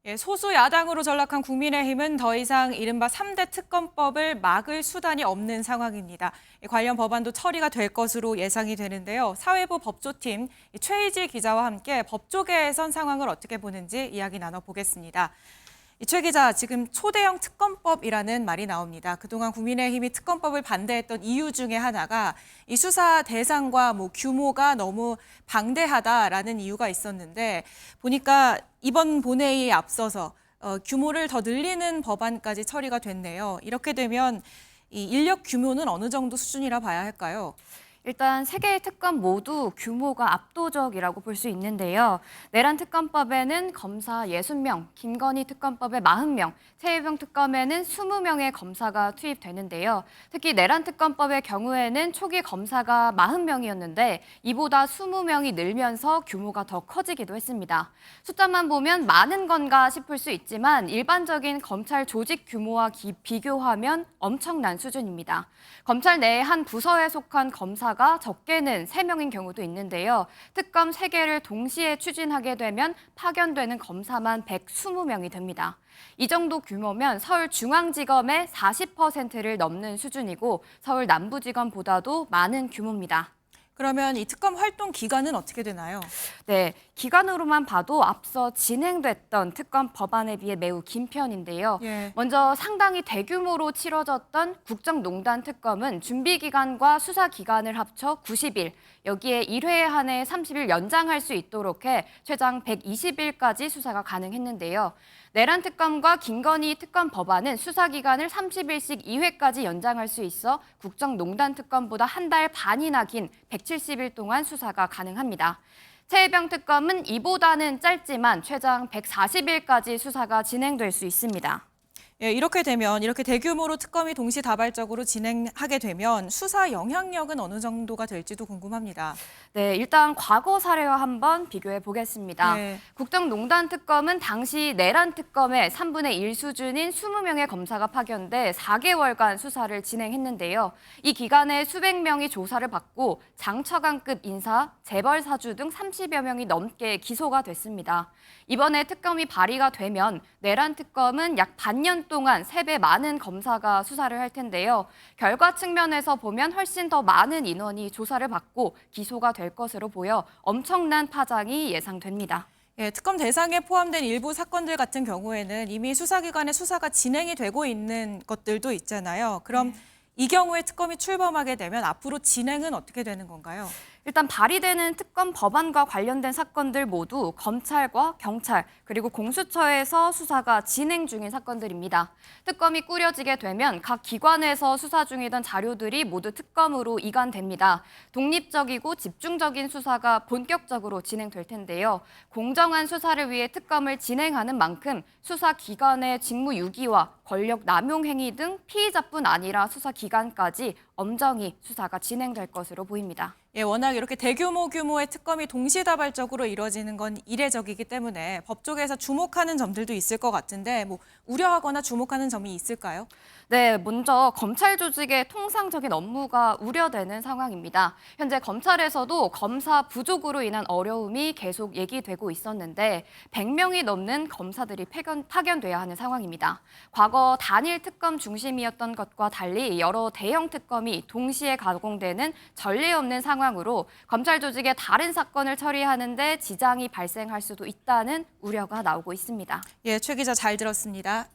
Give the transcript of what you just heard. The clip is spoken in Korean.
예, 소수 야당으로 전락한 국민의힘은 더 이상 이른바 3대 특검법을 막을 수단이 없는 상황입니다. 관련 법안도 처리가 될 것으로 예상이 되는데요. 사회부 법조팀 최희지 기자와 함께 법조계에선 상황을 어떻게 보는지 이야기 나눠보겠습니다. 최 기자, 지금 초대형 특검법이라는 말이 나옵니다. 그동안 국민의힘이 특검법을 반대했던 이유 중에 하나가 이 수사 대상과 규모가 너무 방대하다라는 이유가 있었는데 보니까 이번 본회의에 앞서서 규모를 더 늘리는 법안까지 처리가 됐네요. 이렇게 되면 이 인력 규모는 어느 정도 수준이라 봐야 할까요? 일단 세 개의 특검 모두 규모가 압도적이라고 볼 수 있는데요. 내란 특검법에는 검사 60명, 김건희 특검법에 40명, 최혜병 특검에는 20명의 검사가 투입되는데요. 특히 내란 특검법의 경우에는 초기 검사가 40명이었는데 이보다 20명이 늘면서 규모가 더 커지기도 했습니다. 숫자만 보면 많은 건가 싶을 수 있지만 일반적인 검찰 조직 규모와 비교하면 엄청난 수준입니다. 검찰 내 한 부서에 속한 검사가 적게는 3명인 경우도 있는데요. 특검 3개를 동시에 추진하게 되면 파견되는 검사만 120명이 됩니다. 이 정도 규모면 서울중앙지검의 40%를 넘는 수준이고 서울 남부지검보다도 많은 규모입니다. 그러면 이 특검 활동 기간은 어떻게 되나요? 네, 기간으로만 봐도 앞서 진행됐던 특검 법안에 비해 매우 긴 편인데요. 예. 먼저 상당히 대규모로 치러졌던 국정농단 특검은 준비 기간과 수사 기간을 합쳐 90일, 여기에 1회에 한해 30일 연장할 수 있도록 해 최장 120일까지 수사가 가능했는데요. 내란 특검과 김건희 특검 법안은 수사 기간을 30일씩 2회까지 연장할 수 있어 국정농단 특검보다 한 달 반이나 긴 170일 동안 수사가 가능합니다. 최혜병 특검은 이보다는 짧지만 최장 140일까지 수사가 진행될 수 있습니다. 예, 이렇게 되면 이렇게 대규모로 특검이 동시다발적으로 진행하게 되면 수사 영향력은 어느 정도가 될지도 궁금합니다. 네, 일단 과거 사례와 한번 비교해 보겠습니다. 네. 국정농단 특검은 당시 내란 특검의 3분의 1 수준인 20명의 검사가 파견돼 4개월간 수사를 진행했는데요. 이 기간에 수백 명이 조사를 받고 장처관급 인사, 재벌 사주 등 30여 명이 넘게 기소가 됐습니다. 이번에 특검이 발의가 되면 내란 특검은 약 반년 동안 3배 많은 검사가 수사를 할 텐데요. 결과 측면에서 보면 훨씬 더 많은 인원이 조사를 받고 기소가 될 것으로 보여 엄청난 파장이 예상됩니다. 예, 특검 대상에 포함된 일부 사건들 같은 경우에는 이미 수사기관에 수사가 진행이 되고 있는 것들도 있잖아요. 그럼 이 경우에 특검이 출범하게 되면 앞으로 진행은 어떻게 되는 건가요? 일단 발의되는 특검 법안과 관련된 사건들 모두 검찰과 경찰 그리고 공수처에서 수사가 진행 중인 사건들입니다. 특검이 꾸려지게 되면 각 기관에서 수사 중이던 자료들이 모두 특검으로 이관됩니다. 독립적이고 집중적인 수사가 본격적으로 진행될 텐데요. 공정한 수사를 위해 특검을 진행하는 만큼 수사 기관의 직무 유기와 권력 남용 행위 등 피의자뿐 아니라 수사 기관까지 엄정히 수사가 진행될 것으로 보입니다. 예, 워낙 이렇게 규모의 특검이 동시다발적으로 이루어지는 건 이례적이기 때문에 법 쪽에서 주목하는 점들도 있을 것 같은데 우려하거나 주목하는 점이 있을까요? 네, 먼저 검찰 조직의 통상적인 업무가 우려되는 상황입니다. 현재 검찰에서도 검사 부족으로 인한 어려움이 계속 얘기되고 있었는데 100명이 넘는 검사들이 파견돼야 하는 상황입니다. 과거 단일 특검 중심이었던 것과 달리 여러 대형 특검이 동시에 가공되는 전례 없는 상황으로 검찰 조직의 다른 사건을 처리하는 데 지장이 발생할 수도 있다는 우려가 나오고 있습니다. 예, 최 기자 잘 들었습니다.